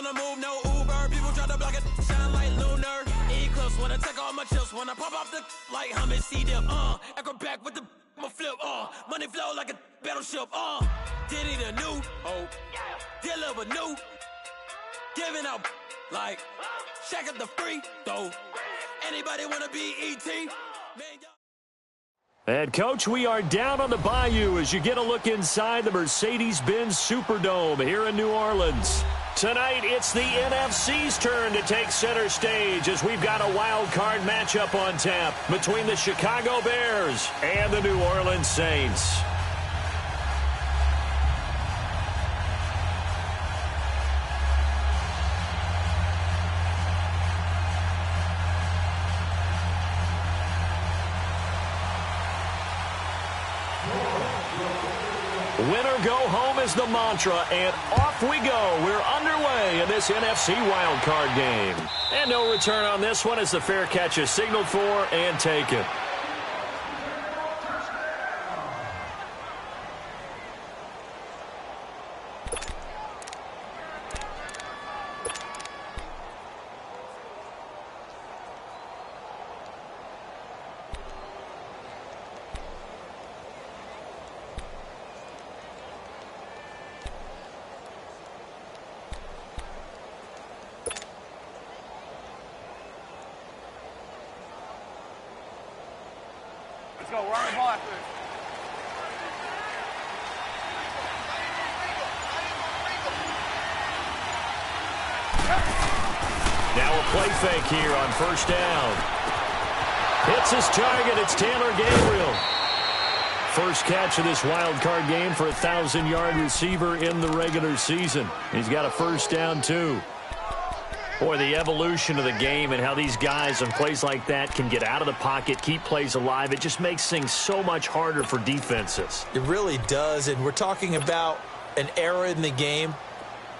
on the move, no Uber. People try to block it, shine like lunar. Eclipse when I take all my chips. When I pop off the like hummus, C-dip. Echo back with the flip. Money flow like a battleship. Diddy the new. Deliver new. Giving out like shack at the free throw. Anybody wanna be ET? And, Coach, we are down on the bayou as you get a look inside the Mercedes-Benz Superdome here in New Orleans. Tonight, it's the NFC's turn to take center stage as we've got a wild card matchup on tap between the Chicago Bears and the New Orleans Saints. Winner go home is the mantra, and off we go. We're underway in this NFC wildcard game. And no return on this one as the fair catch is signaled for and taken. Let's go, we're on the ball after this. Now a play fake here on first down. Hits his target. It's Taylor Gabriel. First catch of this wild card game for a 1,000-yard receiver in the regular season. He's got a first down, too. Boy, the evolution of the game and how these guys on plays like that can get out of the pocket, keep plays alive, it just makes things so much harder for defenses. It really does, and we're talking about an era in the game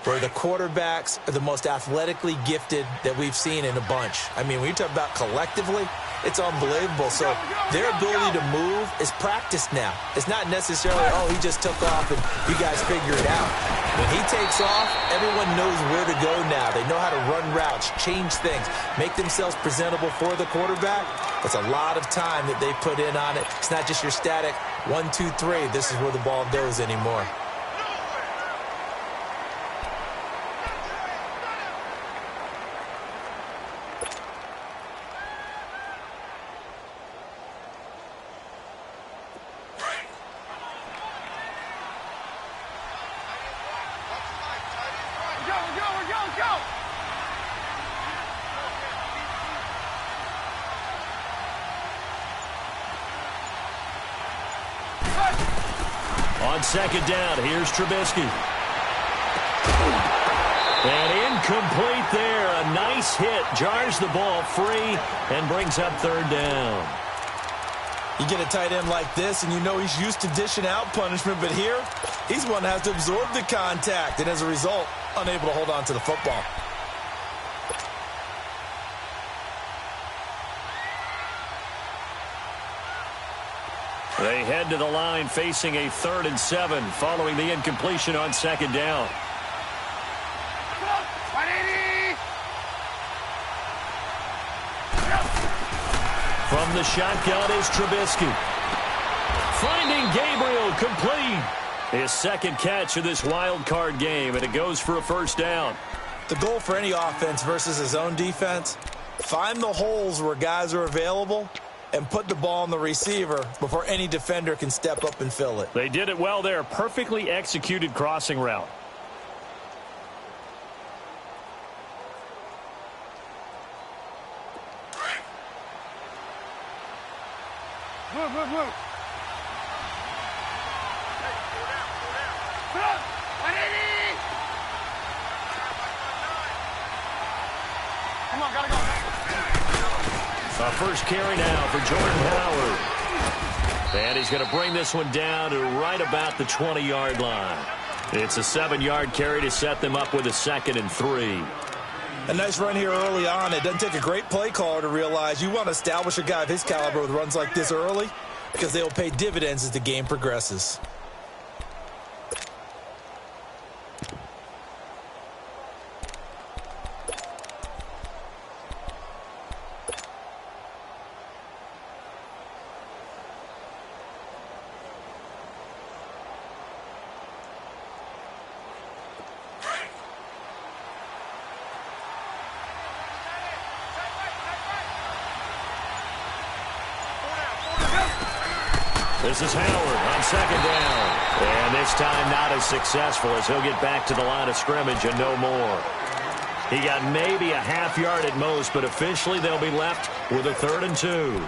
where the quarterbacks are the most athletically gifted that we've seen in a bunch. I mean, when you talk about collectively, it's unbelievable. So their ability to move is practiced now. It's not necessarily, oh, he just took off and you guys figure it out. When he takes off, everyone knows where to go now. They know how to run routes, change things, make themselves presentable for the quarterback. It's a lot of time that they put in on it. It's not just your static 1, 2, 3. This is where the ball goes anymore. On second down, here's Trubisky. And incomplete there. A nice hit. Jars the ball free and brings up third down. You get a tight end like this, and you know he's used to dishing out punishment, but here, he's one that has to absorb the contact, and as a result, unable to hold on to the football. They head to the line facing a 3rd and 7 following the incompletion on second down. From the shotgun is Trubisky. Finding Gabriel complete. His second catch of this wild card game, and it goes for a first down. The goal for any offense versus his own defense, find the holes where guys are available and put the ball on the receiver before any defender can step up and fill it. They did it well there. Perfectly executed crossing route. Move, move, move. Come on, gotta go. Our first carry now for Jordan Howard. And he's going to bring this one down to right about the 20-yard line. It's a 7-yard carry to set them up with a 2nd and 3. A nice run here early on. It doesn't take a great play caller to realize you want to establish a guy of his caliber with runs like this early because they will pay dividends as the game progresses. This is Howard on second down. And this time not as successful as he'll get back to the line of scrimmage and no more. He got maybe a half yard at most, but officially they'll be left with a 3rd and 2.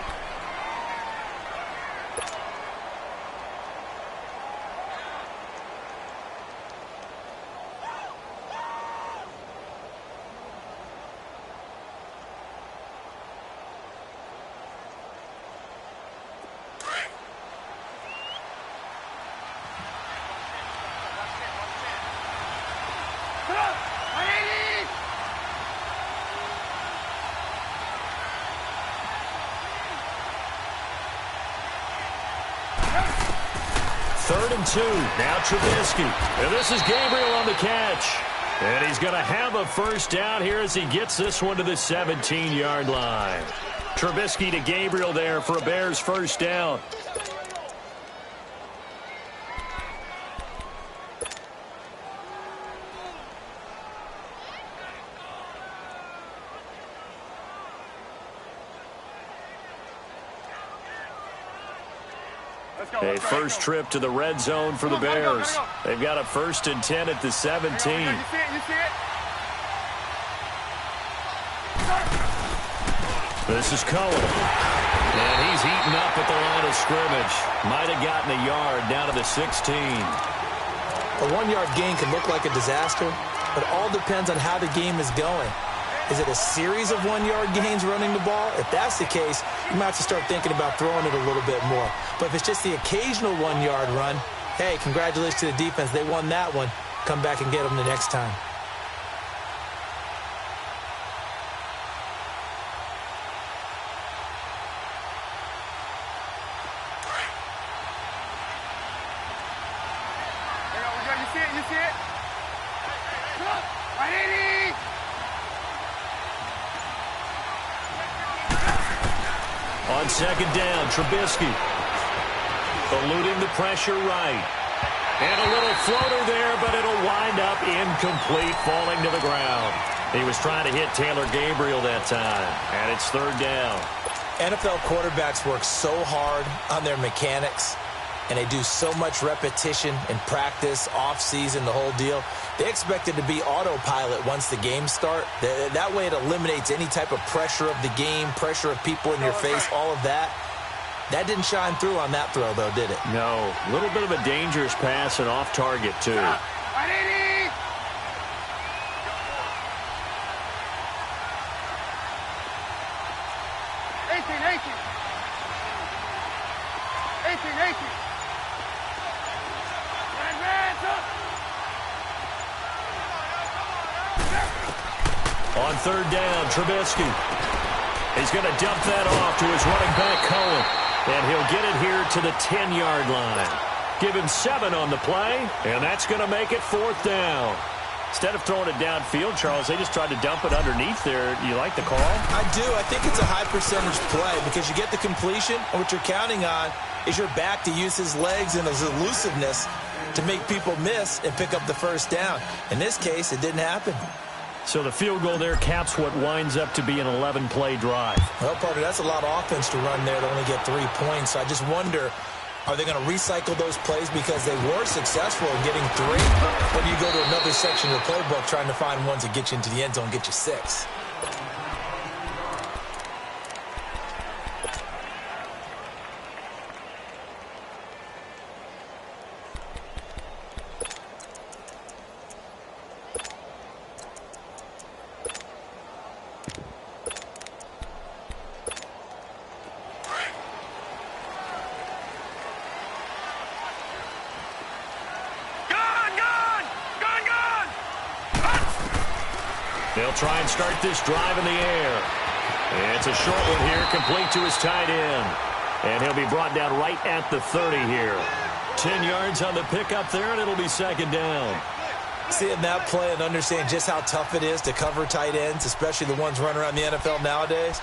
Third and 2. Now Trubisky. And this is Gabriel on the catch. And he's going to have a first down here as he gets this one to the 17-yard line. Trubisky to Gabriel there for a Bears first down. A first trip to the red zone for the Bears. They've got a 1st and 10 at the 17. You see it? This is Cohen. And he's eaten up at the line of scrimmage. Might have gotten a yard down to the 16. A 1-yard gain can look like a disaster, but all depends on how the game is going. Is it a series of 1-yard gains running the ball? If that's the case, you might have to start thinking about throwing it a little bit more. But if it's just the occasional 1-yard run, hey, congratulations to the defense. They won that one. Come back and get them the next time. You see it? Right in. On second down, Trubisky eluding the pressure right. And a little floater there, but it'll wind up incomplete, falling to the ground. He was trying to hit Taylor Gabriel that time, and it's 3rd down. NFL quarterbacks work so hard on their mechanics, and they do so much repetition in practice, off-season, the whole deal. They expect it to be autopilot once the games start. That way it eliminates any type of pressure of the game, pressure of people in your face, all of that. That didn't shine through on that throw, though, did it? No. A little bit of a dangerous pass and off target, too. On 3rd down, Trubisky. He's going to dump that off to his running back, Cohen. And he'll get it here to the 10-yard line. Give him 7 on the play, and that's going to make it 4th down. Instead of throwing it downfield, Charles, they just tried to dump it underneath there. You like the call? I do. I think it's a high-percentage play because you get the completion, and what you're counting on is your back to use his legs and his elusiveness to make people miss and pick up the first down. In this case, it didn't happen. So the field goal there caps what winds up to be an 11-play drive. Well, Parker, that's a lot of offense to run there to only get 3 points. So I just wonder, are they going to recycle those plays because they were successful in getting 3? Or do you go to another section of the playbook trying to find ones that get you into the end zone and get you 6? They'll try and start this drive in the air. And it's a short one here, complete to his tight end. And he'll be brought down right at the 30 here. 10 yards on the pickup there, and it'll be 2nd down. Seeing that play and understanding just how tough it is to cover tight ends, especially the ones running around the NFL nowadays,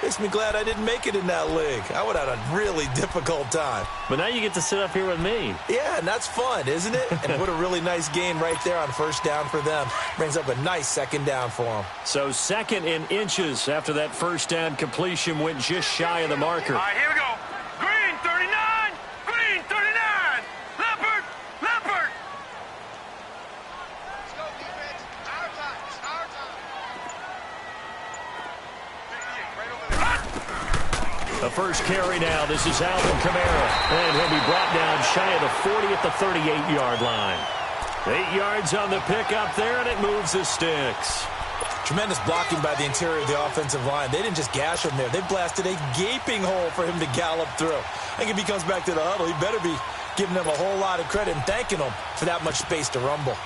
makes me glad I didn't make it in that league. I would have had a really difficult time. But now you get to sit up here with me. Yeah, and that's fun, isn't it? And what a really nice gain right there on first down for them. Brings up a nice 2nd down for them. So 2nd and inches after that first down completion went just shy of the marker. All right, here we go. Green, 39. Green. The first carry now. This is Alvin Kamara. And he'll be brought down shy of the 40 at the 38-yard line. 8 yards on the pickup there, and it moves the sticks. Tremendous blocking by the interior of the offensive line. They didn't just gash him there. They blasted a gaping hole for him to gallop through. I think if he comes back to the huddle, he better be giving them a whole lot of credit and thanking them for that much space to rumble.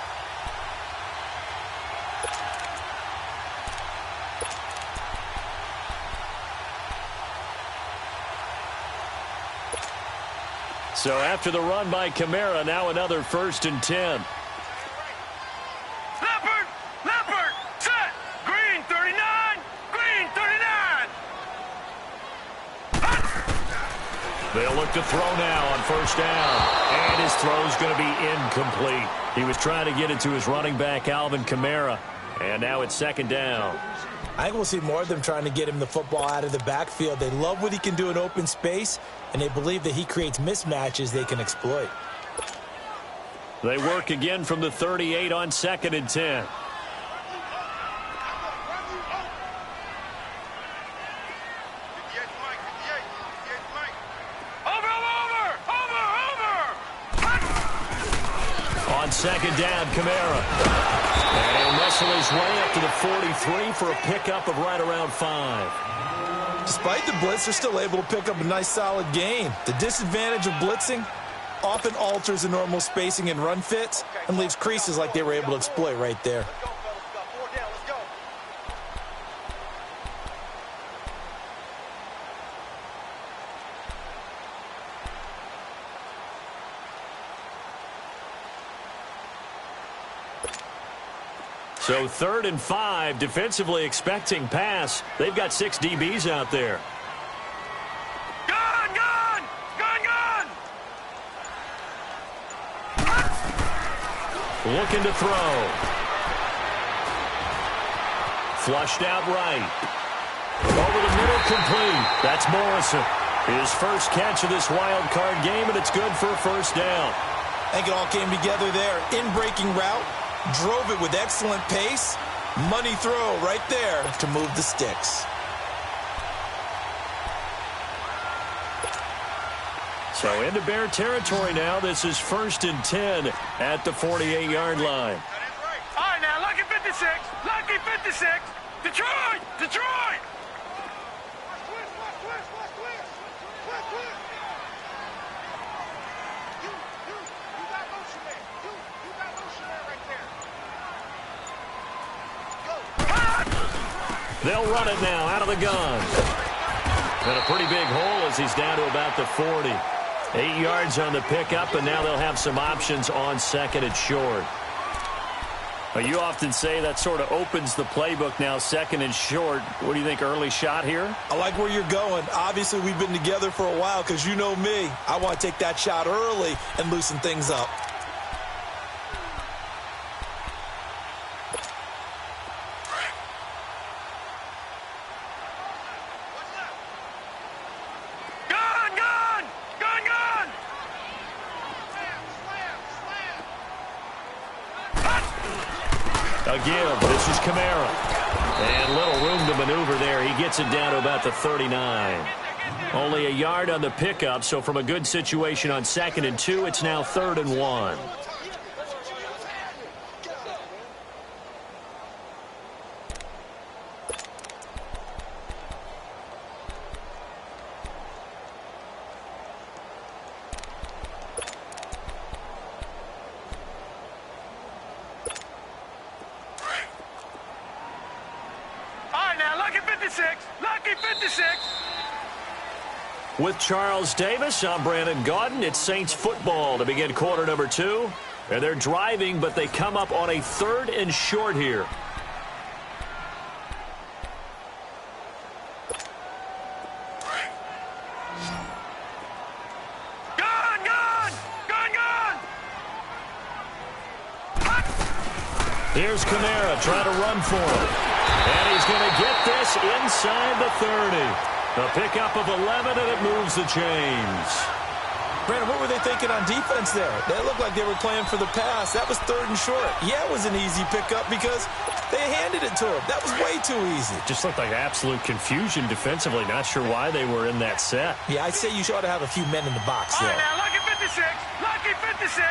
So after the run by Kamara, now another 1st and 10. Leopard, set, green 39, green 39. They'll look to throw now on 1st down. And his throw's going to be incomplete. He was trying to get it to his running back, Alvin Kamara. And now it's 2nd down. I think we'll see more of them trying to get him the football out of the backfield. They love what he can do in open space, and they believe that he creates mismatches they can exploit. They work again from the 38 on 2nd and 10. On 2nd down, Kamara. And he'll muscle his way up to the 43 for a pickup of right around 5. Despite the blitz, they're still able to pick up a nice solid gain. The disadvantage of blitzing often alters the normal spacing and run fits and leaves creases like they were able to exploit right there. So 3rd and 5, defensively expecting pass. They've got 6 DBs out there. Gun! Looking to throw. Flushed out right. Over the middle, complete. That's Morrison. His first catch of this wild card game, and it's good for a 1st down. I think it all came together there. In-breaking route. Drove it with excellent pace. Money throw right there to move the sticks. So into Bear territory now. This is 1st and 10 at the 48-yard line. All right, now, lucky 56. Lucky 56. Detroit! They'll run it now out of the gun. And a pretty big hole as he's down to about the 40. 8 yards on the pickup, and now they'll have some options on 2nd and short. Well, you often say that sort of opens the playbook now, 2nd and short. What do you think, early shot here? I like where you're going. Obviously, we've been together for a while because you know me. I want to take that shot early and loosen things up. Again, this is Kamara. And little room to maneuver there. He gets it down to about the 39. Only a yard on the pickup, so from a good situation on 2nd and 2, it's now 3rd and 1. With Charles Davis, I'm Brandon Gaudin. It's Saints football to begin quarter number 2. And they're driving, but they come up on a 3rd and short here. Here's Kamara trying to run for him. And he's going to get this inside the 30. A pickup of 11, and it moves the chains. Brandon, what were they thinking on defense there? They looked like they were playing for the pass. That was 3rd and short. Yeah, it was an easy pickup because they handed it to him. That was way too easy. Just looked like absolute confusion defensively. Not sure why they were in that set. Yeah, I'd say you ought to have a few men in the box there. All right, now, lucky 56. Lucky 56.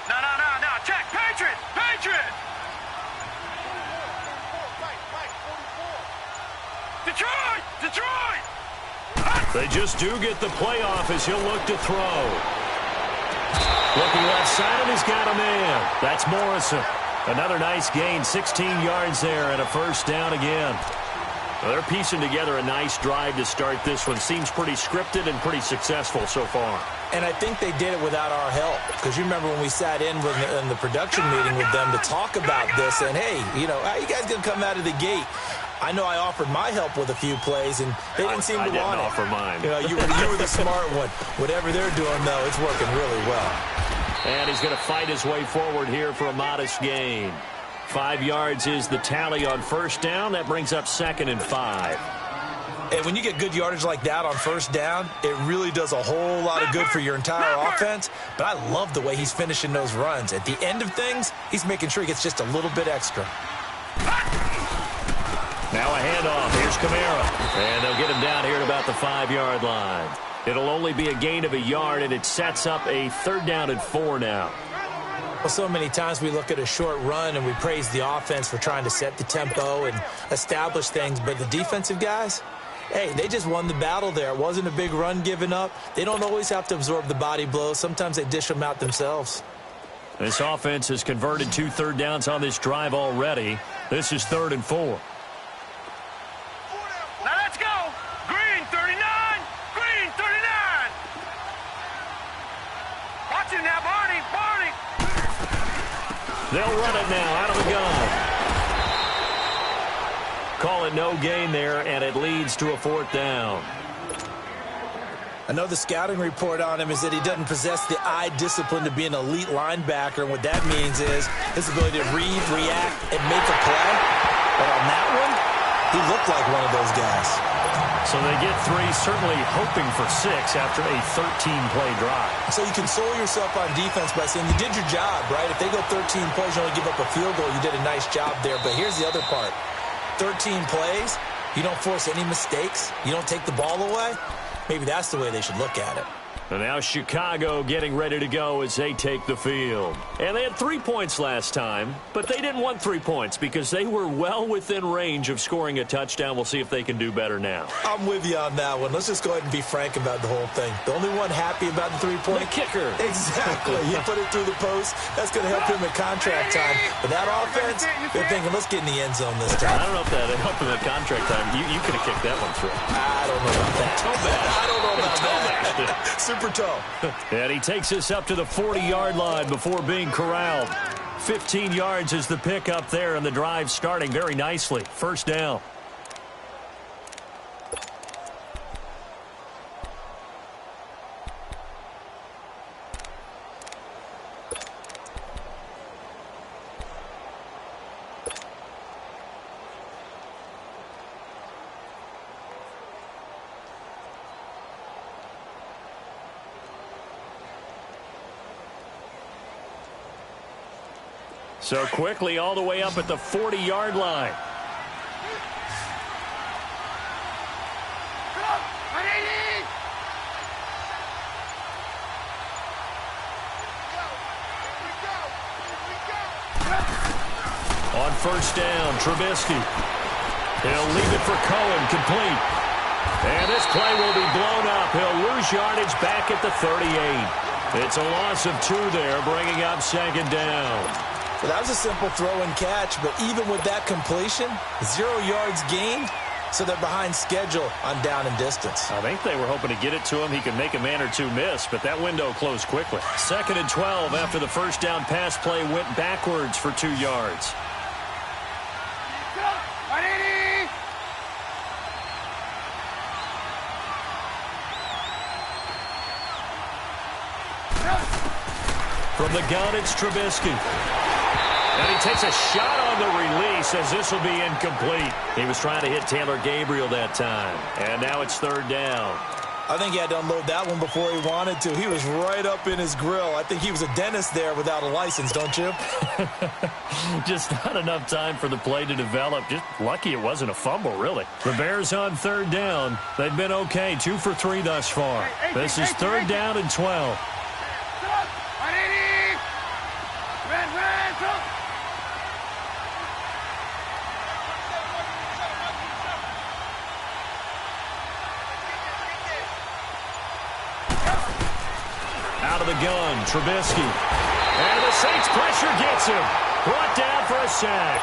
No. Check. Patriot. Patriot. Detroit. They just do get the playoff as he'll look to throw. Looking left side, and he's got a man. That's Morrison. Another nice gain, 16 yards there, and a first down again. Well, they're piecing together a nice drive to start this one. Seems pretty scripted and pretty successful so far. And I think they did it without our help. Because you remember when we sat in the production meeting with them to talk about this, and, hey, how you guys going to come out of the gate? I know I offered my help with a few plays, and they didn't seem to want it. I didn't offer mine. You were the smart one. Whatever they're doing, though, it's working really well. And he's going to fight his way forward here for a modest gain. 5 yards is the tally on first down. That brings up 2nd and 5. And when you get good yardage like that on first down, it really does a whole lot of good for your entire offense. But I love the way he's finishing those runs. At the end of things, he's making sure he gets just a little bit extra. Now a handoff. Here's Kamara. And they'll get him down here at about the 5-yard line. It'll only be a gain of a yard, and it sets up a 3rd down and 4 now. Well, so many times we look at a short run and we praise the offense for trying to set the tempo and establish things. But the defensive guys, hey, they just won the battle there. It wasn't a big run given up. They don't always have to absorb the body blows. Sometimes they dish them out themselves. This offense has converted 2 third downs on this drive already. This is 3rd and 4. Now let's go. Green 39. Green 39. Watch him now, Barney. They'll run it now out of the gun. Call it no gain there, and it leads to a 4th down. I know the scouting report on him is that he doesn't possess the eye discipline to be an elite linebacker. And what that means is his ability to read, react, and make a play. But on that one, he looked like one of those guys. So they get 3, certainly hoping for 6 after a 13-play drive. So you console yourself on defense by saying you did your job, right? If they go 13 plays, you only give up a field goal, you did a nice job there. But here's the other part. 13 plays, you don't force any mistakes, you don't take the ball away. Maybe that's the way they should look at it. And now Chicago getting ready to go as they take the field. And they had 3 points last time, but they didn't want 3 points because they were well within range of scoring a touchdown. We'll see if they can do better now. I'm with you on that one. Let's just go ahead and be frank about the whole thing. The only one happy about the 3-point? The kicker. Exactly. You put it through the post. That's going to help him at contract time. But that offense, they're thinking, let's get in the end zone this time. I don't know if that helped him at contract time. You could have kicked that one through. I don't know about that. Toe bash. I don't know about Toe that. Super toe. And he takes us up to the 40-yard line before being corralled. 15 yards is the pickup there, and the drive starting very nicely. First down. So quickly all the way up at the 40-yard line. On first down, Trubisky. He'll leave it for Cohen, complete. And this play will be blown up. He'll lose yardage back at the 38. It's a loss of 2 there, bringing up 2nd down. So that was a simple throw and catch, but even with that completion, 0 yards gained, so they're behind schedule on down and distance. I think they were hoping to get it to him. He could make a man or 2 miss, but that window closed quickly. 2nd and 12 after the first down pass play went backwards for 2 yards. From the gun, it's Trubisky. And he takes a shot on the release as this will be incomplete. He was trying to hit Taylor Gabriel that time. And now it's third down. I think he had to unload that one before he wanted to. He was right up in his grill. I think he was a dentist there without a license, don't you? Just not enough time for the play to develop. Just lucky it wasn't a fumble, really. The Bears on third down. They've been okay, 2 for 3 thus far. This is third down and 12. Out of the gun, Trubisky. And the Saints pressure gets him. Brought down for a sack.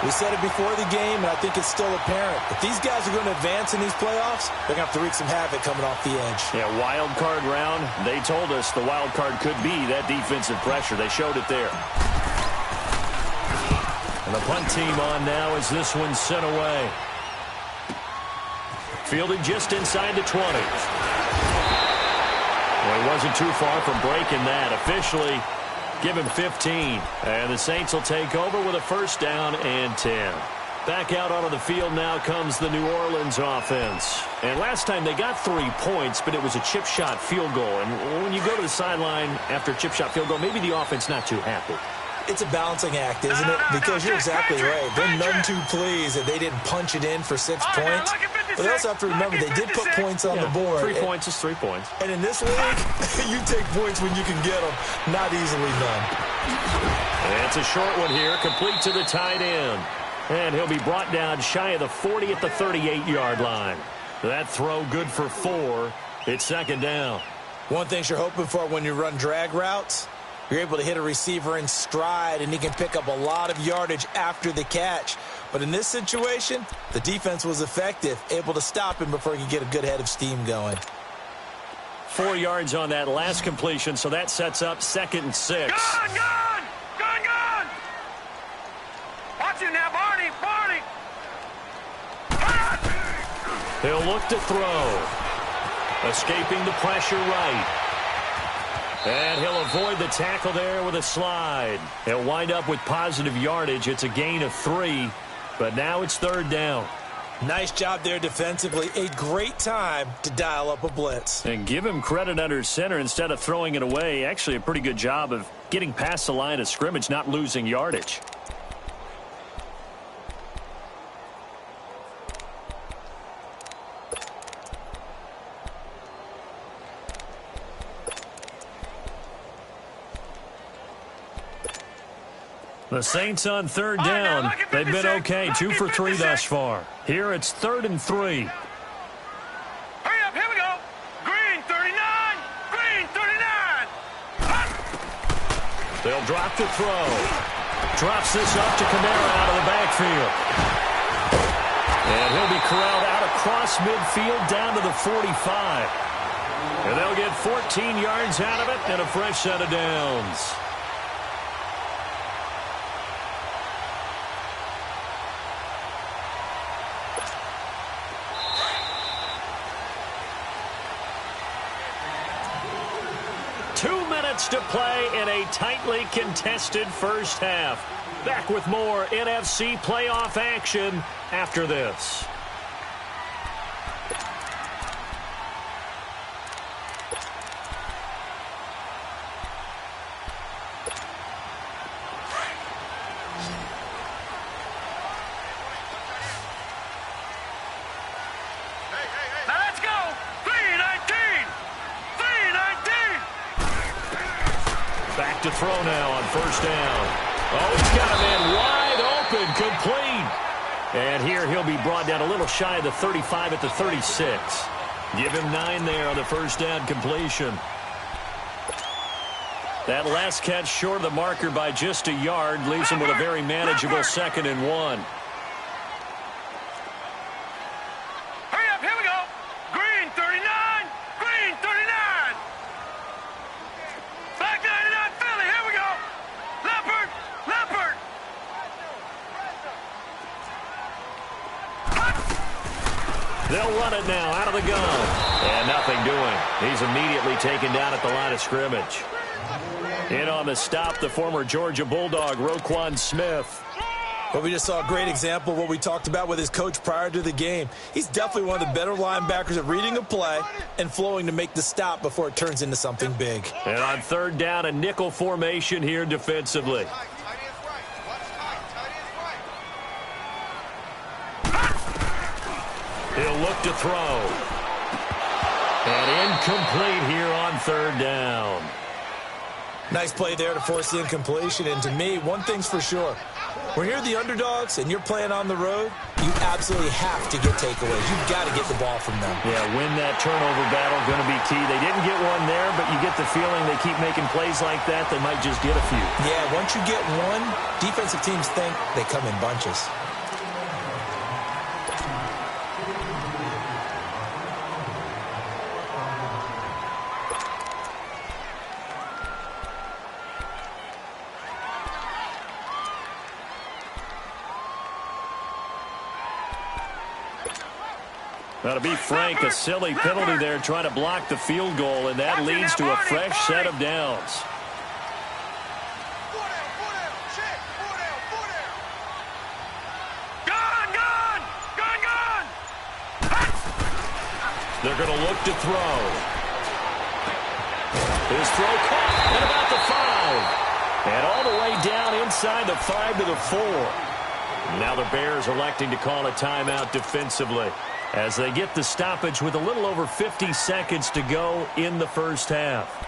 We said it before the game, and I think it's still apparent. If these guys are going to advance in these playoffs, they're going to have to wreak some havoc coming off the edge. Yeah, wild card round. They told us the wild card could be that defensive pressure. They showed it there. And the punt team on now as this one's sent away. Fielded just inside the 20. Well, he wasn't too far from breaking that. Officially, give him 15. And the Saints will take over with a first down and 10. Back out onto the field now comes the New Orleans offense. And last time they got 3 points, but it was a chip shot field goal. And when you go to the sideline after a chip shot field goal, maybe the offense not too happy. It's a balancing act, isn't it? Because you're exactly right. They're none too pleased that they didn't punch it in for 6 points. But they also have to remember they did put points on the board. 3 points is 3 points. And in this league, you take points when you can get them. Not easily done. And it's a short one here, complete to the tight end. And he'll be brought down shy of the 40 at the 38-yard line. That throw good for 4. It's second down. One thing you're hoping for when you run drag routes, you're able to hit a receiver in stride, and he can pick up a lot of yardage after the catch. But in this situation, the defense was effective, able to stop him before he could get a good head of steam going. 4 yards on that last completion, so that sets up 2nd and 6. Gone, gone! Gone, gone! Watch it now, Barney, Barney! He'll look to throw. Escaping the pressure right. And he'll avoid the tackle there with a slide. He'll wind up with positive yardage. It's a gain of 3, but now it's third down. Nice job there defensively. A great time to dial up a blitz. And give him credit under center instead of throwing it away. Actually a pretty good job of getting past the line of scrimmage, not losing yardage. The Saints on third down. They've been okay, 2 for 3 thus far. Here it's 3rd and 3. Hurry up, here we go. Green 39, green 39. They'll drop to throw. Drops this up to Kamara out of the backfield. And he'll be corralled out across midfield down to the 45. And they'll get 14 yards out of it and a fresh set of downs. To play in a tightly contested first half. Back with more NFC playoff action after this. Now let's go. 319. 319. Back to throw now on first down. Oh, he's got a man wide open, complete. And here he'll be brought down a little shy of the 35 at the 36. Give him 9 there on the first down completion. That last catch short of the marker by just a yard leaves him with a very manageable 2nd and 1. Hurry up, here we go. Green 39, green 39. Black 99 Philly, here we go. Leopard, Leopard. They'll run it now out of the gun. And nothing doing. He's immediately taken down at the line of scrimmage. In on the stop, the former Georgia Bulldog, Roquan Smith. But we just saw a great example of what we talked about with his coach prior to the game. He's definitely one of the better linebackers at reading a play and flowing to make the stop before it turns into something big. And on third down, a nickel formation here defensively. He'll look to throw. And incomplete here on third down. Nice play there to force the incompletion. And to me, one thing's for sure. When you're the underdogs and you're playing on the road, you absolutely have to get takeaways. You've got to get the ball from them. Yeah, win that turnover battle, going to be key. They didn't get one there, but you get the feeling they keep making plays like that, they might just get a few. Yeah, once you get one, defensive teams think they come in bunches. Now, to be frank, a silly penalty there trying to block the field goal, and that leads to a fresh set of downs. They're going to look to throw. His throw caught at about the 5. And all the way down inside the 5 to the 4. Now the Bears electing to call a timeout defensively as they get the stoppage with a little over 50 seconds to go in the first half.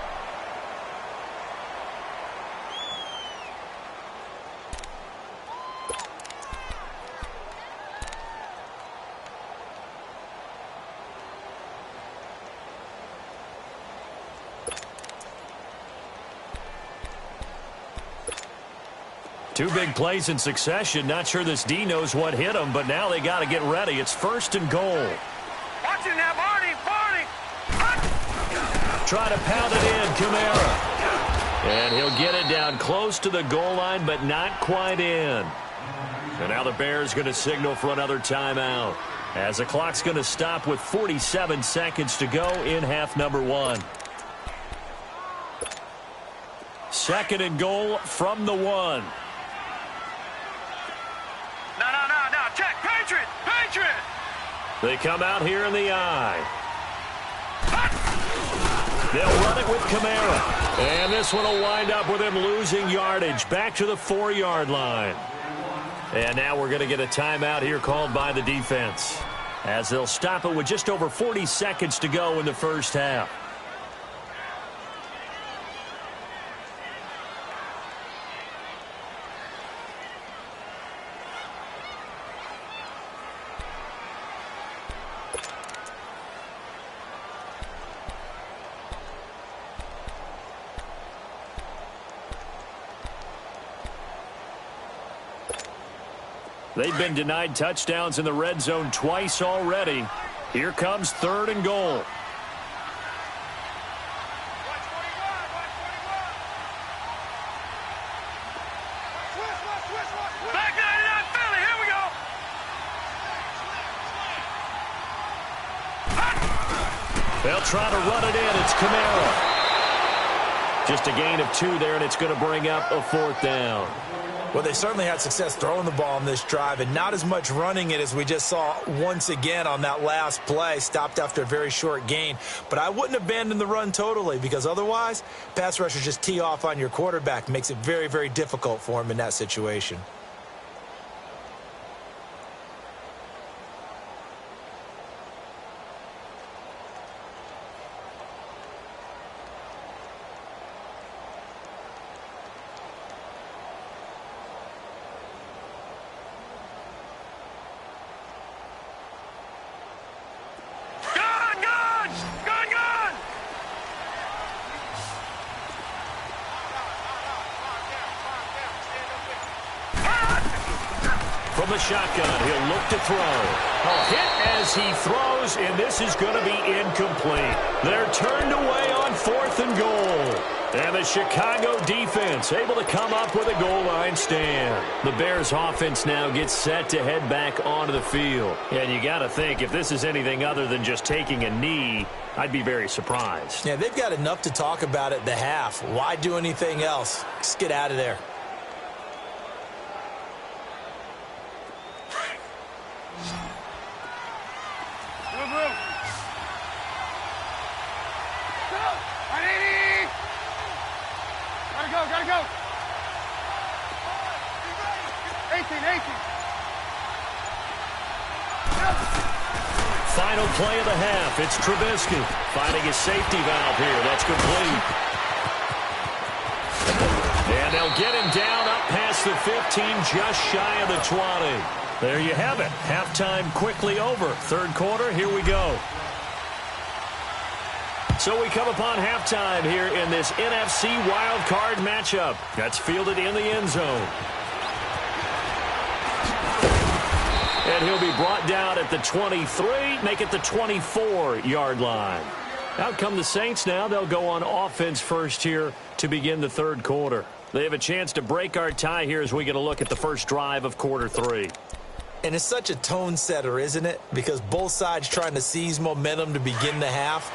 Two big plays in succession. Not sure this D knows what hit him, but now they got to get ready. It's first and goal. Watch it now, Barney. Try to pound it in, Kamara. And he'll get it down close to the goal line, but not quite in. And now the Bears going to signal for another timeout, as the clock's going to stop with 47 seconds to go in half number 1. Second and goal from the 1. No. Check. Patriot. They come out here in the eye. They'll run it with Kamara. And this one will wind up with him losing yardage back to the 4-yard line. And now we're going to get a timeout here called by the defense, as they'll stop it with just over 40 seconds to go in the first half. They've been denied touchdowns in the red zone twice already. Here comes third and goal. Back 99 Philly. Here we go. They'll try to run it in. It's Kamara. Just a gain of 2 there, and it's going to bring up a 4th down. Well, they certainly had success throwing the ball on this drive, and not as much running it as we just saw once again on that last play. Stopped after a very short gain. But I wouldn't abandon the run totally, because otherwise, pass rushers just tee off on your quarterback. Makes it very, very difficult for him in that situation. From the shotgun, he'll look to throw. Hit as he throws, and this is going to be incomplete. They're turned away on 4th and goal. And the Chicago defense able to come up with a goal line stand. The Bears offense now gets set to head back onto the field. And you got to think, if this is anything other than just taking a knee, I'd be very surprised. Yeah, they've got enough to talk about at the half. Why do anything else? Just get out of there. Gotta go. 18. Final play of the half. It's Trubisky finding his safety valve here. That's complete. And they'll get him down up past the 15, just shy of the 20. There you have it. Halftime quickly over. Third quarter, here we go. So we come upon halftime here in this NFC Wildcard matchup. That's fielded in the end zone. And he'll be brought down at the 23, make it the 24-yard line. Out come the Saints now. They'll go on offense first here to begin the third quarter. They have a chance to break our tie here as we get a look at the first drive of quarter 3. And it's such a tone setter, isn't it? Because both sides trying to seize momentum to begin the half.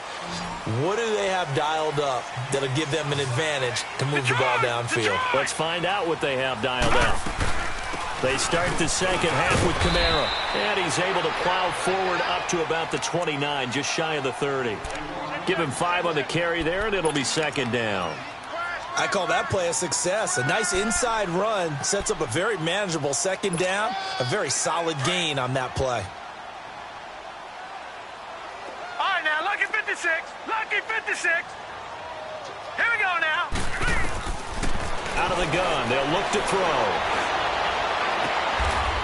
What do they have dialed up that'll give them an advantage to move the ball downfield? Let's find out what they have dialed up. They start the second half with Kamara. And he's able to plow forward up to about the 29, just shy of the 30. Give him 5 on the carry there, and it'll be second down. I call that play a success. A nice inside run sets up a very manageable second down. A very solid gain on that play. All right, now, lucky 56. Lucky 56. Here we go now. Out of the gun, they'll look to throw.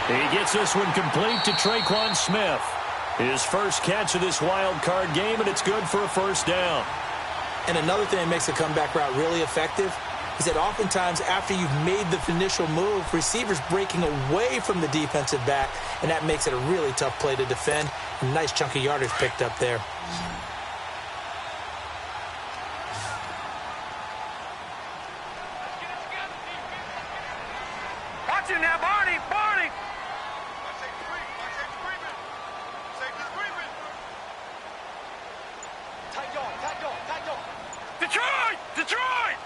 He gets this one complete to Traquan Smith. His first catch of this wild card game, and it's good for a first down. And another thing that makes a comeback route really effective is that oftentimes after you've made the initial move, receivers breaking away from the defensive back, and that makes it a really tough play to defend. A nice chunk of yardage picked up there. Watch him now, Barney. Detroit!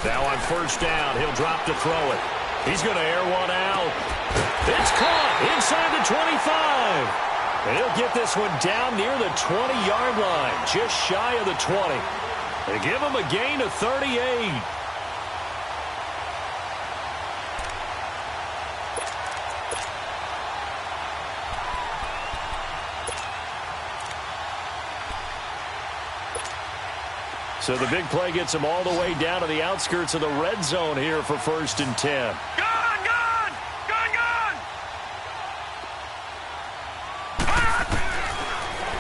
Now on first down, he'll drop to throw it. He's going to air one out. It's caught inside the 25. And he'll get this one down near the 20-yard line, just shy of the 20. They give him a gain of 38. So the big play gets him all the way down to the outskirts of the red zone here for 1st and 10. Gun!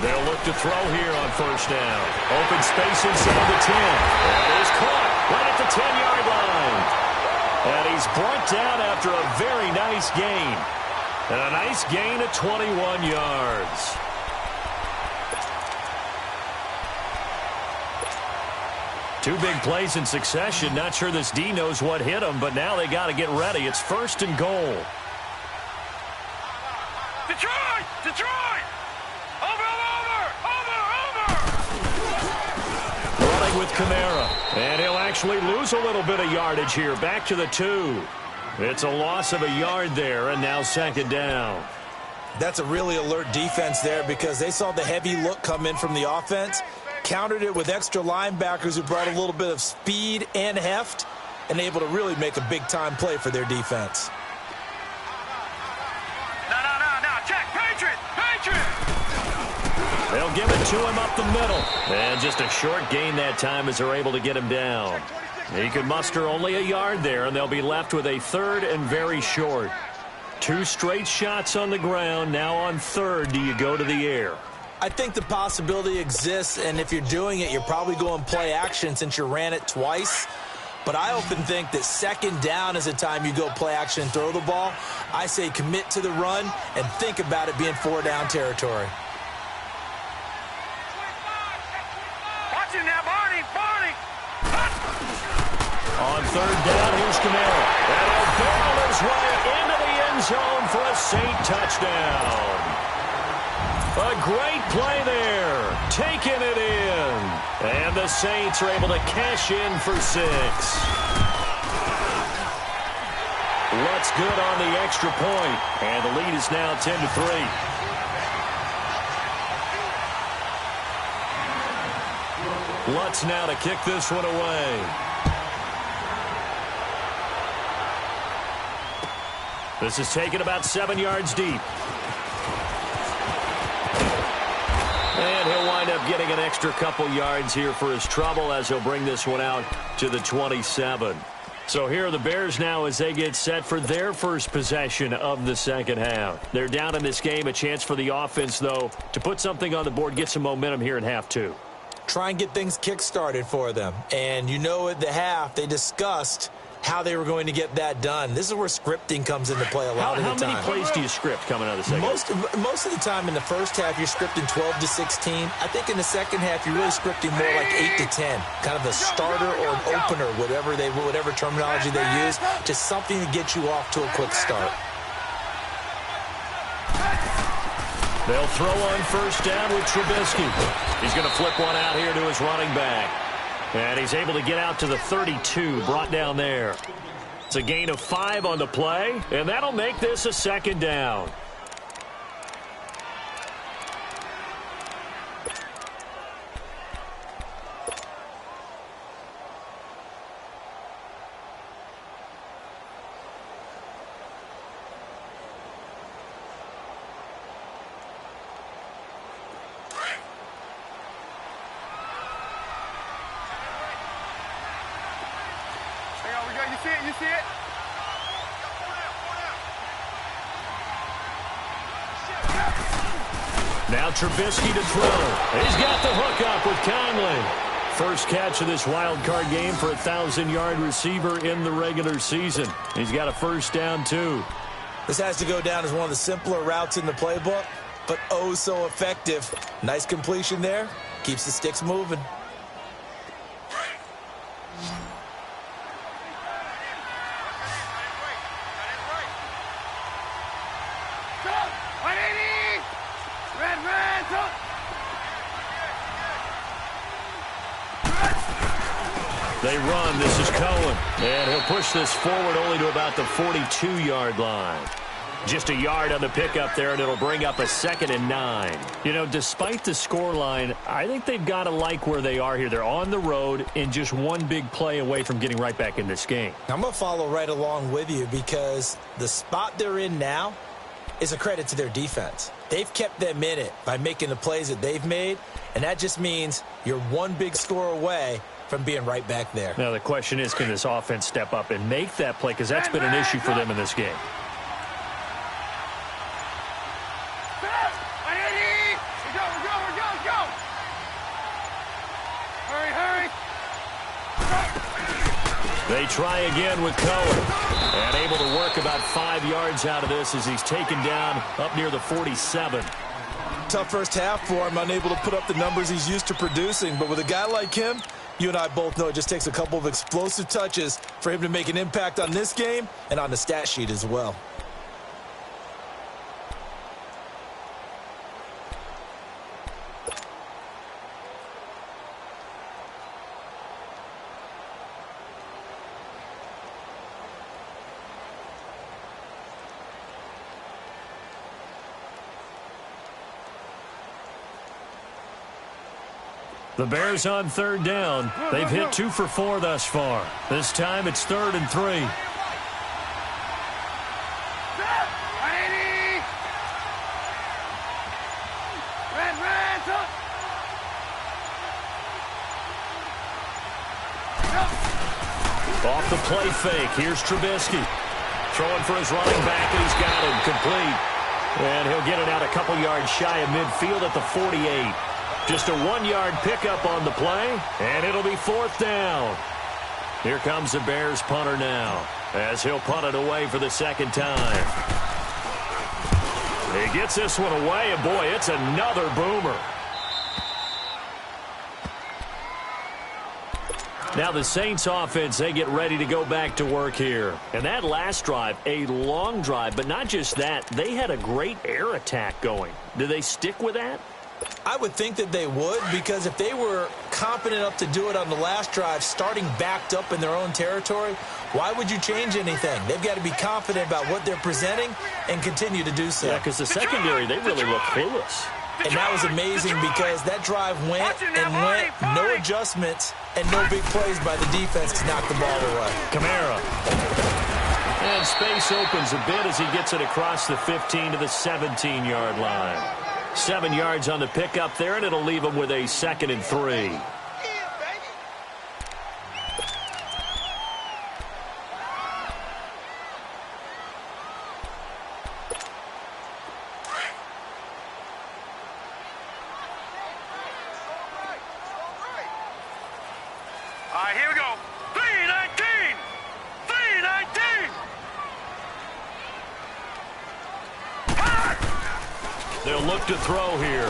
They'll look to throw here on first down. Open space inside the 10. That is caught right at the 10-yard line. And he's brought down after a very nice gain. And a nice gain of 21 yards. Two big plays in succession. Not sure this D knows what hit him, but now they got to get ready. It's 1st and goal. Detroit! Over! Running with Kamara. And he'll actually lose a little bit of yardage here. Back to the 2. It's a loss of a yard there, and now second down. That's a really alert defense there because they saw the heavy look come in from the offense, countered it with extra linebackers who brought a little bit of speed and heft, and able to really make a big-time play for their defense. No, check, Patriot! They'll give it to him up the middle. And just a short gain that time as they're able to get him down. He could muster only a yard there, and they'll be left with a 3rd and very short. 2 straight shots on the ground. Now on 3rd, do you go to the air? I think the possibility exists, and if you're doing it, you're probably going play action since you ran it twice. But I often think that second down is a time you go play action and throw the ball. I say commit to the run and think about it being 4-down territory. Watch him now, Barney. On third down, here's Camaro. And he'll barrel his way into the end zone for a Saint touchdown. A great play there. Taking it in. And the Saints are able to cash in for 6. Lutz good on the extra point. And the lead is now 10-3. Lutz now to kick this one away. This is taken about 7 yards deep. And he'll wind up getting an extra couple yards here for his trouble as he'll bring this one out to the 27. So here are the Bears now as they get set for their first possession of the second half. They're down in this game. A chance for the offense, though, to put something on the board, get some momentum here in half 2. Try and get things kick-started for them. And you know at the half they discussed how they were going to get that done. This is where scripting comes into play a lot of the time. How many plays do you script coming out of the second half? Most of the time in the first half, you're scripting 12 to 16. I think in the second half, you're really scripting more like 8 to 10. Kind of a starter or an opener, whatever terminology they use. Just something to get you off to a quick start. They'll throw on first down with Trubisky. He's going to flip one out here to his running back. And he's able to get out to the 32, brought down there. It's a gain of 5 on the play, and that'll make this a second down. You see it? Now Trubisky to throw. He's got the hook up with Conley. First catch of this wild card game for a 1,000-yard receiver in the regular season. He's got a first down, too. This has to go down as one of the simpler routes in the playbook, but oh so effective. Nice completion there. Keeps the sticks moving. They run. This is Cohen. And he'll push this forward only to about the 42-yard line. Just a yard on the pickup there, and it'll bring up a 2nd and 9. You know, despite the scoreline, I think they've got to like where they are here. They're on the road and just one big play away from getting right back in this game. I'm going to follow right along with you because the spot they're in now is a credit to their defense. They've kept them in it by making the plays that they've made, and that just means you're one big score away from being right back there. Now, the question is, can this offense step up and make that play? Because that's been an issue for them in this game. They try again with Cohen. And able to work about 5 yards out of this as he's taken down up near the 47. Tough first half for him, unable to put up the numbers he's used to producing. But with a guy like him, you and I both know it just takes a couple of explosive touches for him to make an impact on this game and on the stat sheet as well. The Bears on third down. They've hit 2 for 4 thus far. This time it's 3rd and 3. Off the play fake. Here's Trubisky. Throwing for his running back, and he's got him complete. And he'll get it out a couple yards shy of midfield at the 48. Just a 1-yard pickup on the play, and it'll be 4th down. Here comes the Bears punter now, as he'll punt it away for the second time. He gets this one away, and boy, it's another boomer. Now the Saints offense, they get ready to go back to work here. And that last drive, a long drive, but not just that, they had a great air attack going. Do they stick with that? I would think that they would, because if they were competent enough to do it on the last drive, starting backed up in their own territory, why would you change anything? They've got to be confident about what they're presenting and continue to do so. Yeah, because the secondary, they really look clueless. And that was amazing because that drive went and went, no adjustments, and no big plays by the defense to knock the ball away. Kamara. And space opens a bit as he gets it across the 15 to the 17-yard line. 7 yards on the pickup there, and it'll leave him with a 2nd and 3. All right, here we go. 319! 319! They'll look to throw here.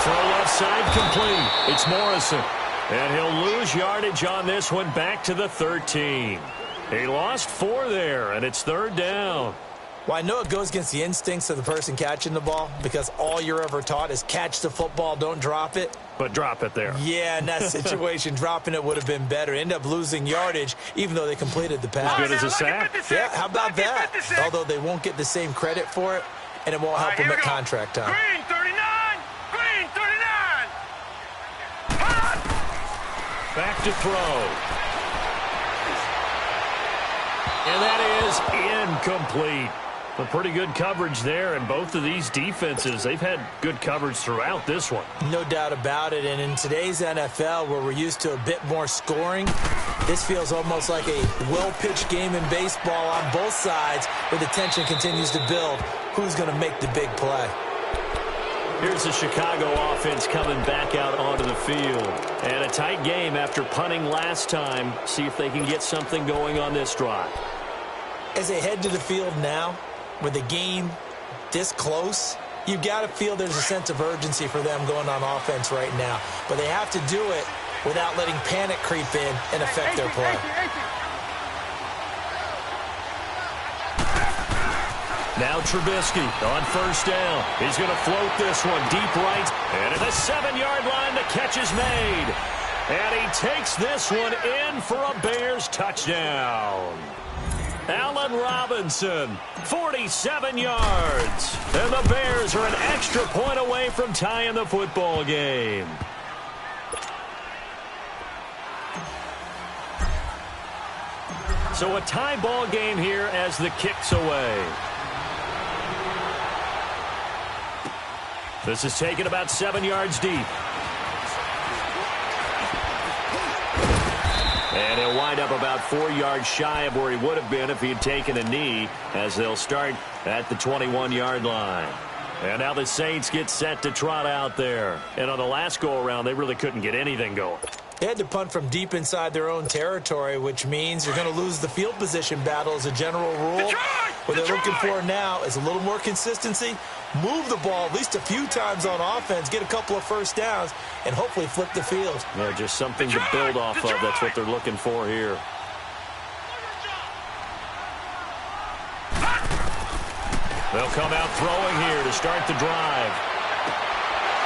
Throw left side complete. It's Morrison. And he'll lose yardage on this one back to the 13. He lost 4 there, and it's 3rd down. Well, I know it goes against the instincts of the person catching the ball because all you're ever taught is catch the football, don't drop it. But drop it there. Yeah, in that situation, dropping it would have been better. End up losing yardage, even though they completed the pass. As good as a sack. Yeah, how about that? Although they won't get the same credit for it, and it won't help them at contract time. Green 39! Green 39! Back to throw. And that is incomplete. But pretty good coverage there, and both of these defenses, they've had good coverage throughout this one. No doubt about it, and in today's NFL, where we're used to a bit more scoring, this feels almost like a well-pitched game in baseball on both sides, where the tension continues to build. Who's going to make the big play? Here's the Chicago offense coming back out onto the field. And a tight game after punting last time. See if they can get something going on this drive. As they head to the field now, with the game this close, you've got to feel there's a sense of urgency for them going on offense right now. But they have to do it without letting panic creep in and affect their play. Now Trubisky on 1st down. He's going to float this one deep right. And at the 7-yard line, the catch is made. And he takes this one in for a Bears touchdown. Allen Robinson, 47 yards. And the Bears are an extra point away from tying the football game. So a tie ball game here as the kick's away. This is taken about 7 yards deep. And he'll wind up about 4 yards shy of where he would have been if he had taken a knee, as they'll start at the 21-yard line. And now the Saints get set to trot out there. And on the last go-around, they really couldn't get anything going. They had to punt from deep inside their own territory, which means you're going to lose the field position battle as a general rule. What they're looking for now is a little more consistency, move the ball at least a few times on offense, get a couple of first downs, and hopefully flip the field. Yeah, just something to build off of. That's what they're looking for here. They'll come out throwing here to start the drive.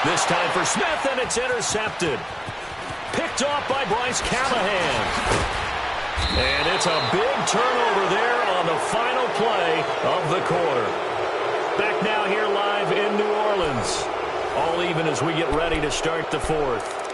This time for Smith, and it's intercepted. Picked off by Bryce Callahan. And it's a big turnover there on the final play of the quarter. Back now here live in New Orleans. All even as we get ready to start the 4th.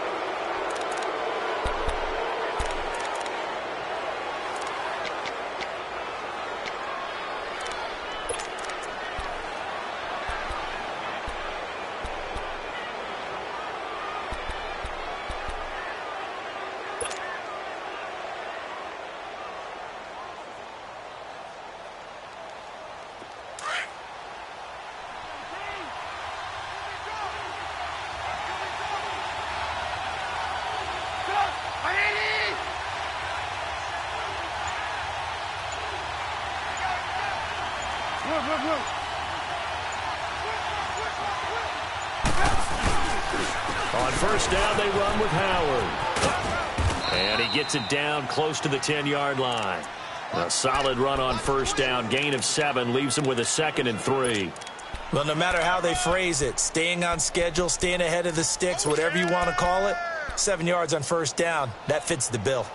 first down, they run with Howard. And he gets it down close to the 10-yard line. A solid run on first down. Gain of 7 leaves him with a 2nd and 3. Well, no matter how they phrase it, staying on schedule, staying ahead of the sticks, whatever you want to call it, 7 yards on first down, that fits the bill.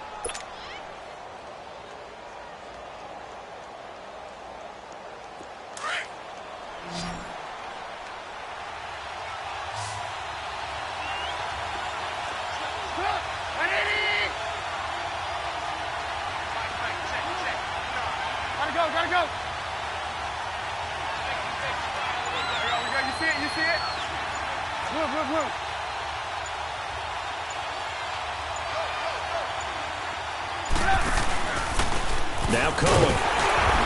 Gotta go. You see it? You see it? Move. Now Cohen.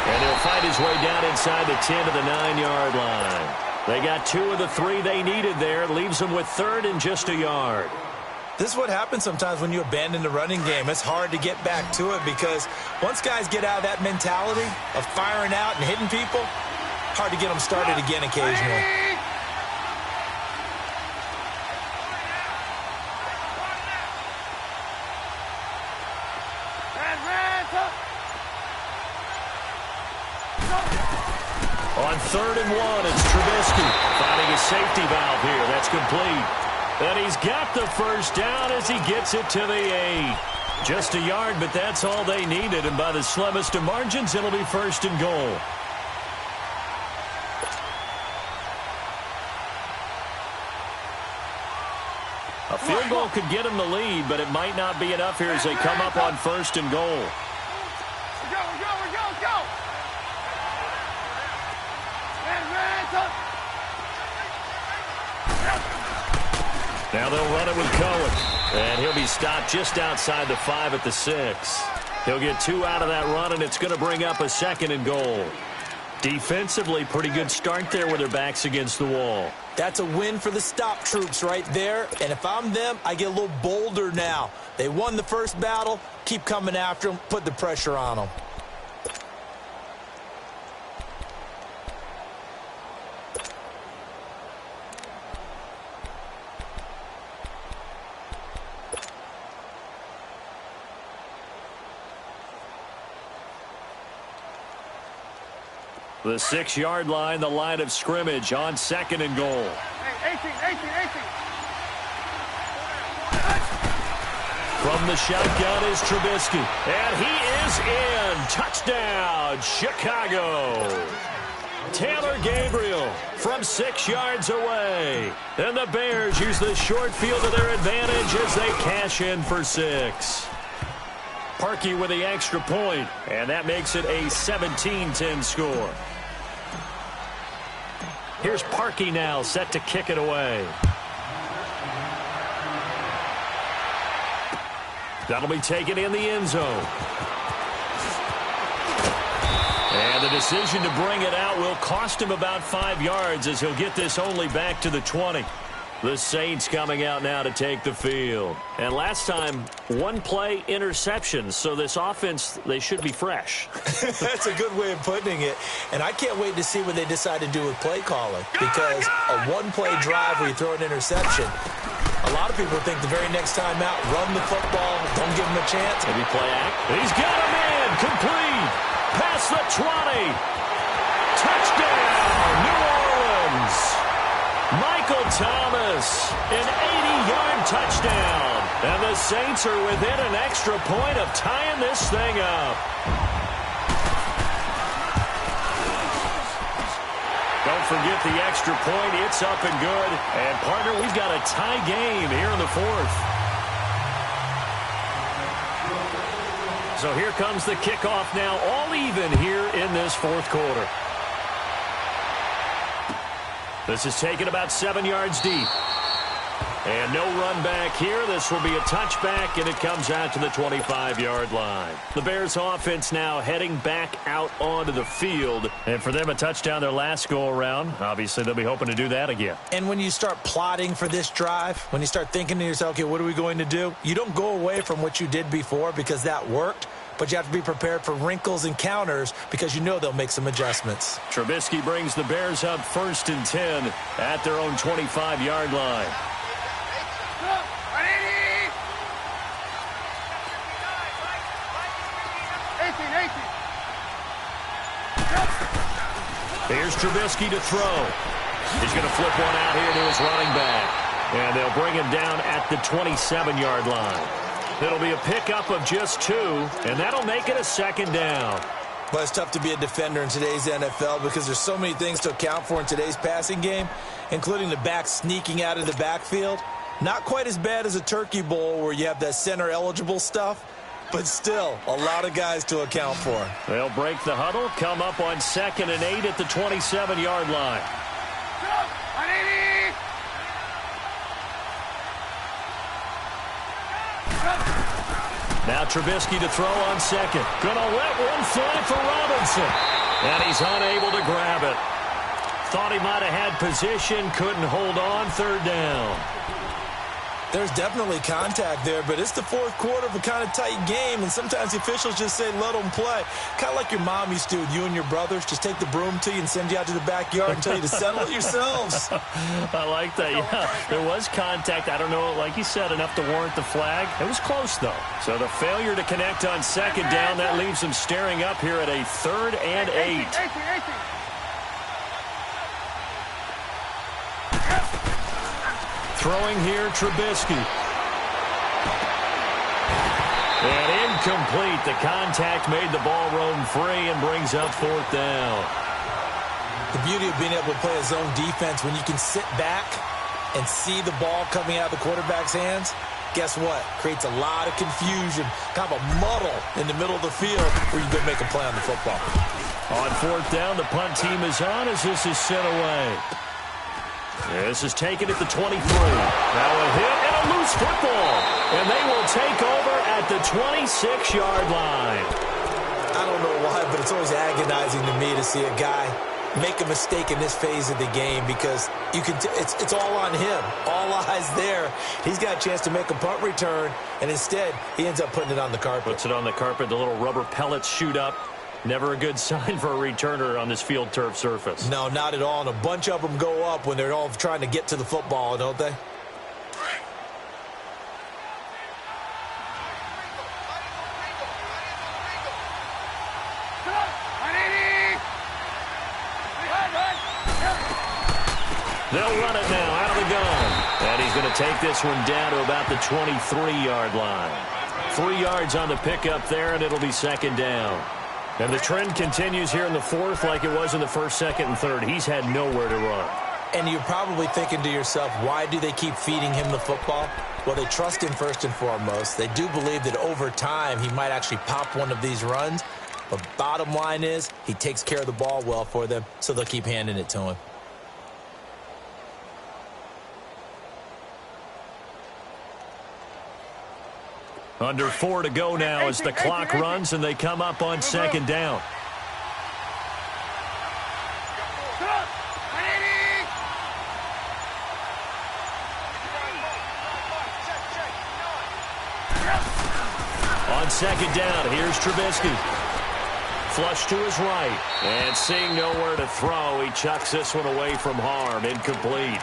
And he'll fight his way down inside the 10 to the 9-yard line. They got 2 of the 3 they needed there. Leaves them with 3rd and just a yard. This is what happens sometimes when you abandon the running game. It's hard to get back to it because once guys get out of that mentality of firing out and hitting people, hard to get them started again occasionally. On 3rd and 1, it's Trubisky finding a safety valve here. That's complete. And he's got the first down as he gets it to the 8. Just a yard, but that's all they needed. And by the slimmest of margins, it'll be 1st and goal. A field goal could get him the lead, but it might not be enough here as they come up on 1st and goal. Let's go. Now they'll run it with Cohen. And he'll be stopped just outside the 5 at the 6. He'll get 2 out of that run, and it's going to bring up a 2nd and goal. Defensively, pretty good start there with their backs against the wall. That's a win for the stop troops right there. And if I'm them, I get a little bolder now. They won the first battle. Keep coming after them. Put the pressure on them. The 6-yard line, the line of scrimmage on 2nd and goal. 18. From the shotgun is Trubisky. And he is in. Touchdown, Chicago. Taylor Gabriel from 6 yards away. And the Bears use the short field to their advantage as they cash in for 6. Parkey with the extra point, and that makes it a 17-10 score. Here's Parkey now, set to kick it away. That'll be taken in the end zone. And the decision to bring it out will cost him about 5 yards as he'll get this only back to the 20. The Saints coming out now to take the field. And last time, 1-play interceptions. So this offense, they should be fresh. That's a good way of putting it. And I can't wait to see what they decide to do with play calling. Because a 1-play drive where you throw an interception, a lot of people think the very next time out, run the football, don't give him a chance. Maybe play act. He's got him in. Complete. Past the 20. Touchdown, New Orleans. Michael Thomas, an 80-yard touchdown. And the Saints are within an extra point of tying this thing up. Don't forget the extra point. It's up and good. And, partner, we've got a tie game here in the 4th. So here comes the kickoff now, all even here in this 4th quarter. This is taken about 7 yards deep. And no run back here. This will be a touchback, and it comes out to the 25-yard line. The Bears offense now heading back out onto the field. And for them, a touchdown their last go-around. Obviously, they'll be hoping to do that again. And when you start plotting for this drive, when you start thinking to yourself, okay, what are we going to do? You don't go away from what you did before because that worked. But you have to be prepared for wrinkles and counters because you know they'll make some adjustments. Trubisky brings the Bears up 1st and 10 at their own 25-yard line. Here's Trubisky to throw. He's going to flip one out here to his running back. And they'll bring him down at the 27-yard line. It'll be a pickup of just 2, and that'll make it a second down. But it's tough to be a defender in today's NFL because there's so many things to account for in today's passing game, including the back sneaking out of the backfield. Not quite as bad as a turkey bowl where you have that center-eligible stuff, but still a lot of guys to account for. They'll break the huddle, come up on 2nd and 8 at the 27-yard line. Now Trubisky to throw on 2nd. Gonna let one fly for Robinson. And he's unable to grab it. Thought he might have had position, couldn't hold on, 3rd down. There's definitely contact there, but it's the 4th quarter of a kind of tight game, and sometimes the officials just say let them play. Kind of like your mom used to with you and your brothers. Just take the broom to you and send you out to the backyard and tell you to settle it yourselves. I like that, yeah. There was contact. I don't know, like you said, enough to warrant the flag. It was close, though. So the failure to connect on 2nd down, that leaves them staring up here at a 3rd and 8. Throwing here, Trubisky. And incomplete. The contact made the ball roam free and brings up 4th down. The beauty of being able to play a zone defense when you can sit back and see the ball coming out of the quarterback's hands, guess what? Creates a lot of confusion, kind of a muddle in the middle of the field where you go make a play on the football. On 4th down, the punt team is on as this is sent away. This is taken at the 23. Now a hit and a loose football. And they will take over at the 26-yard line. I don't know why, but it's always agonizing to me to see a guy make a mistake in this phase of the game because you can it's all on him. All eyes there. He's got a chance to make a punt return, and instead he ends up putting it on the carpet. Puts it on the carpet. The little rubber pellets shoot up. Never a good sign for a returner on this field turf surface. No, not at all. And a bunch of them go up when they're all trying to get to the football, don't they? They'll run it now out of the gun. And he's going to take this one down to about the 23-yard line. 3 yards on the pickup there, and it'll be 2nd down. And the trend continues here in the 4th like it was in the 1st, 2nd, and 3rd. He's had nowhere to run. And you're probably thinking to yourself, why do they keep feeding him the football? Well, they trust him first and foremost. They do believe that over time he might actually pop one of these runs. But bottom line is he takes care of the ball well for them, so they'll keep handing it to him. Under 4 to go now as the clock runs and they come up on 2nd down. On 2nd down, here's Trubisky. Flush to his right. And seeing nowhere to throw, he chucks this one away from harm. Incomplete.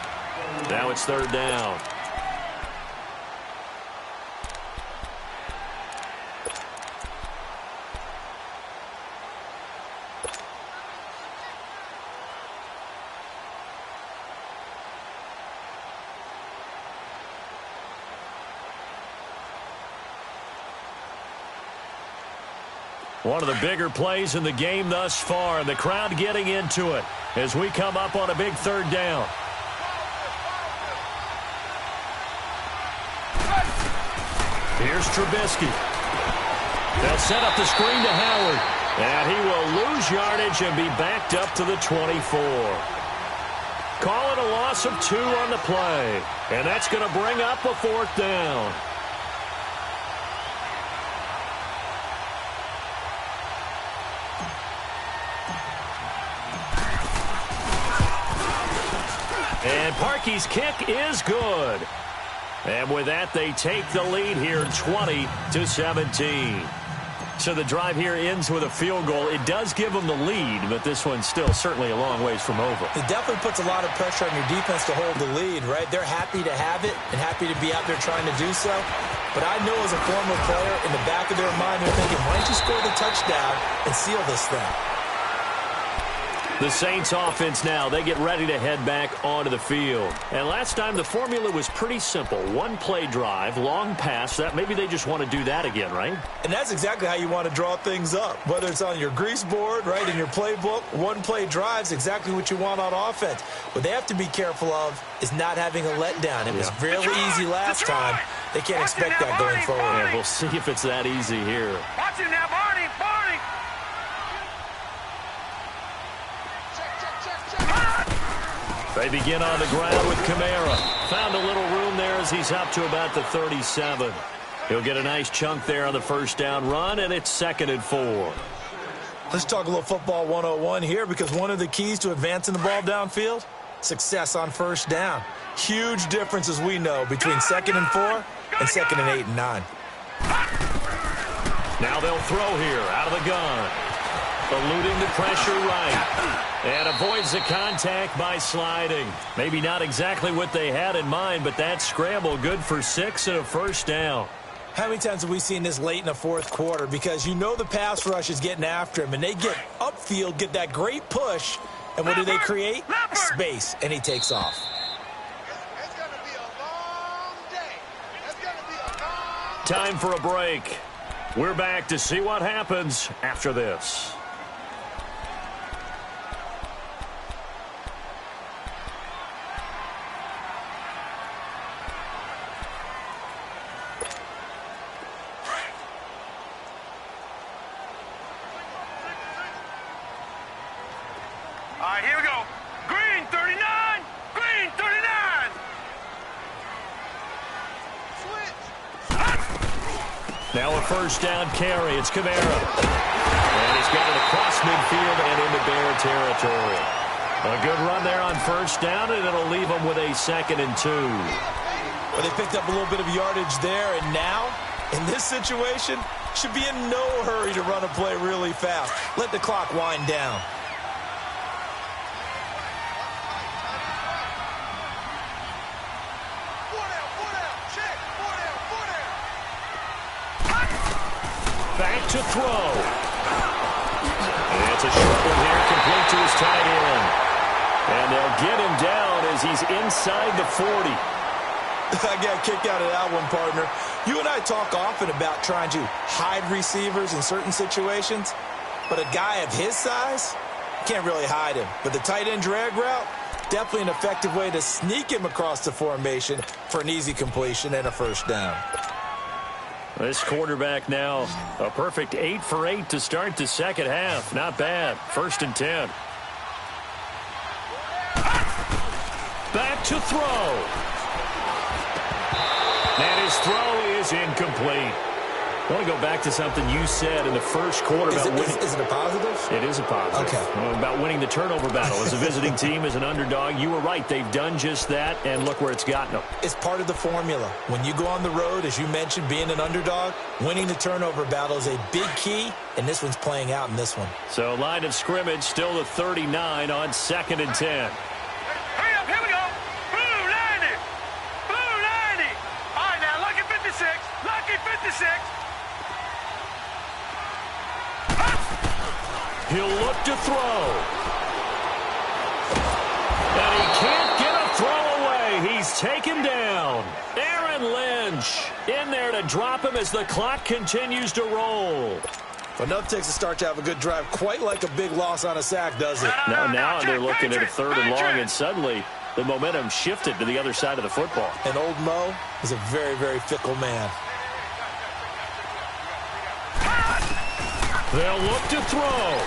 Now it's 3rd down. One of the bigger plays in the game thus far, and the crowd getting into it as we come up on a big 3rd down. Here's Trubisky. They'll set up the screen to Howard, and he will lose yardage and be backed up to the 24. Call it a loss of 2 on the play, and that's going to bring up a 4th down. And Parkey's kick is good. And with that, they take the lead here 20-17. So the drive here ends with a field goal. It does give them the lead, but this one's still certainly a long ways from over. It definitely puts a lot of pressure on your defense to hold the lead, right? They're happy to have it and happy to be out there trying to do so. But I know as a former player, in the back of their mind, they're thinking, why don't you score the touchdown and seal this thing? The Saints offense now, they get ready to head back onto the field. And last time the formula was pretty simple. One play drive, long pass. That maybe they just want to do that again, right? And that's exactly how you want to draw things up. Whether it's on your grease board, right, in your playbook, one play drive is exactly what you want on offense. What they have to be careful of is not having a letdown. It was really easy last time. They can't expect that going forward. Yeah, we'll see if it's that easy here. Watch it now, Barney. Barney. They begin on the ground with Kamara. Found a little room there as he's up to about the 37. He'll get a nice chunk there on the first down run, and it's 2nd and 4. Let's talk a little football 101 here, because one of the keys to advancing the ball downfield, success on first down. Huge difference, as we know, between 2nd and 4 and 2nd and 8 and 9. Now they'll throw here out of the gun. Eluding the pressure right. And avoids the contact by sliding. Maybe not exactly what they had in mind, but that scramble good for 6 and a first down. How many times have we seen this late in the fourth quarter? Because you know the pass rush is getting after him, and they get upfield, get that great push, and what do they create? Space, and he takes off. It's going to be a long day. It's going to be a long Time for a break. We're back to see what happens after this. All right, here we go. Green 39. Green 39. Switch. Now a first down carry. It's Kamara. And he's got it across midfield and into Bear territory. A good run there on first down, and it'll leave them with a 2nd and 2. Well, they picked up a little bit of yardage there, and now, in this situation, should be in no hurry to run a play really fast. Let the clock wind down. Back to throw. And it's a short one here, complete to his tight end. And they'll get him down as he's inside the 40. I got a kick out of that one, partner. You and I talk often about trying to hide receivers in certain situations, but a guy of his size, can't really hide him. But the tight end drag route, definitely an effective way to sneak him across the formation for an easy completion and a first down. This quarterback now, a perfect 8 for 8 to start the second half. Not bad. 1st and 10. Back to throw. And his throw is incomplete. I want to go back to something you said in the first quarter. Is about it a positive? It is a positive. Okay. About winning the turnover battle. As a visiting team, as an underdog, you were right. They've done just that, and look where it's gotten them. It's part of the formula. When you go on the road, as you mentioned, being an underdog, winning the turnover battle is a big key, and this one's playing out in this one. So line of scrimmage still the 39 on 2nd and 10. Hurry up, here we go. Blue 90. Blue 90. All right, now, lucky 56. Lucky 56. He'll look to throw. And he can't get a throw away. He's taken down. Aaron Lynch in there to drop him as the clock continues to roll. Well, enough takes a start to have a good drive, quite like a big loss on a sack, does it? Now they're looking at a 3rd and long, and suddenly the momentum shifted to the other side of the football. And old Mo is a very, very fickle man. They'll look to throw.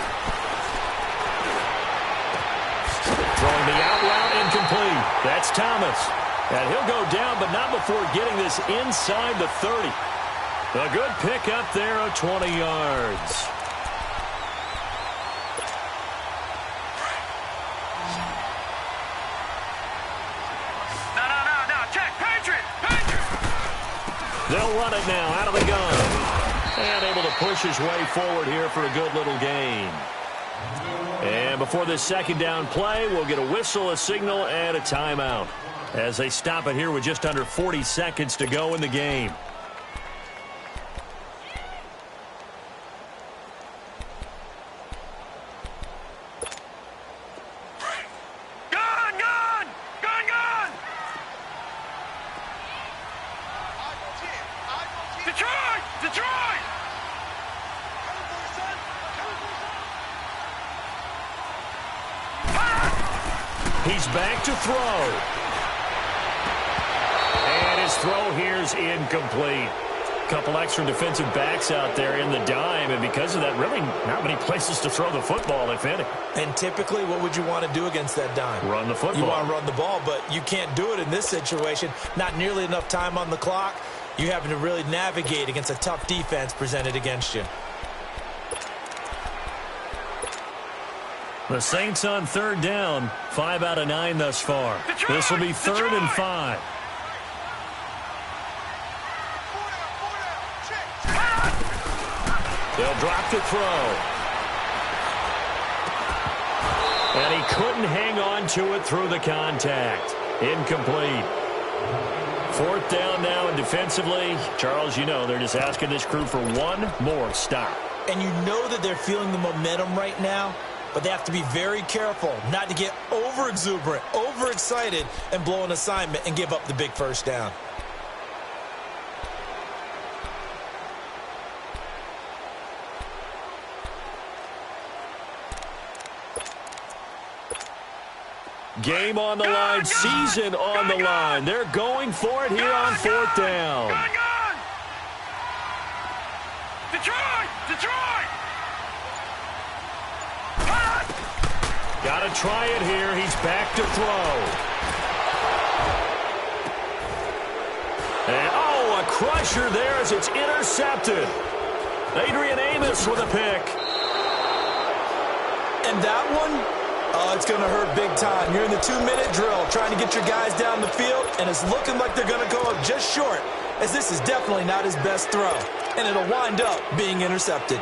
Throwing the out route incomplete. That's Thomas. And he'll go down, but not before getting this inside the 30. A good pickup there of 20 yards. No. Check. Patriot. They'll run it now out of the gun. And able to push his way forward here for a good little gain. And before this 2nd down play, we'll get a whistle, a signal, and a timeout as they stop it here with just under 40 seconds to go in the game. Detroit! Detroit! He's back to throw. And his throw here is incomplete. Couple extra defensive backs out there in the dime, and because of that, really not many places to throw the football, if any. And typically, what would you want to do against that dime? Run the football. You want to run the ball, but you can't do it in this situation. Not nearly enough time on the clock. You having to really navigate against a tough defense presented against you. The Saints on third down, 5 out of 9 thus far. This will be third and 5. They'll drop to throw. And he couldn't hang on to it through the contact. Incomplete. Fourth down now, and defensively, Charles, you know, they're just asking this crew for one more stop. And you know that they're feeling the momentum right now, but they have to be very careful not to get over-exuberant, overexcited, and blow an assignment and give up the big first down. Game on the line, season on the line. They're going for it here on fourth down. Detroit! Detroit! Got to try it here. He's back to throw. And, oh, a crusher there as it's intercepted. Adrian Amos with a pick. And that one... oh, it's going to hurt big time. You're in the 2-minute drill trying to get your guys down the field, and it's looking like they're going to go up just short, as this is definitely not his best throw, and it'll wind up being intercepted.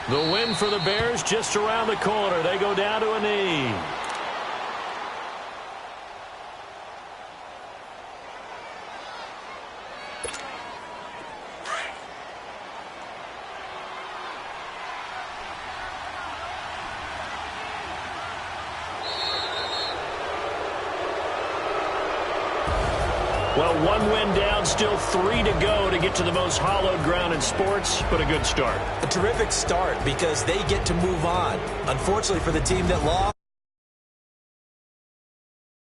The win for the Bears just around the corner. They go down to a knee. Well, one win down, still 3 to go to get to the most hallowed ground in sports, but a good start. A terrific start because they get to move on. Unfortunately for the team that lost,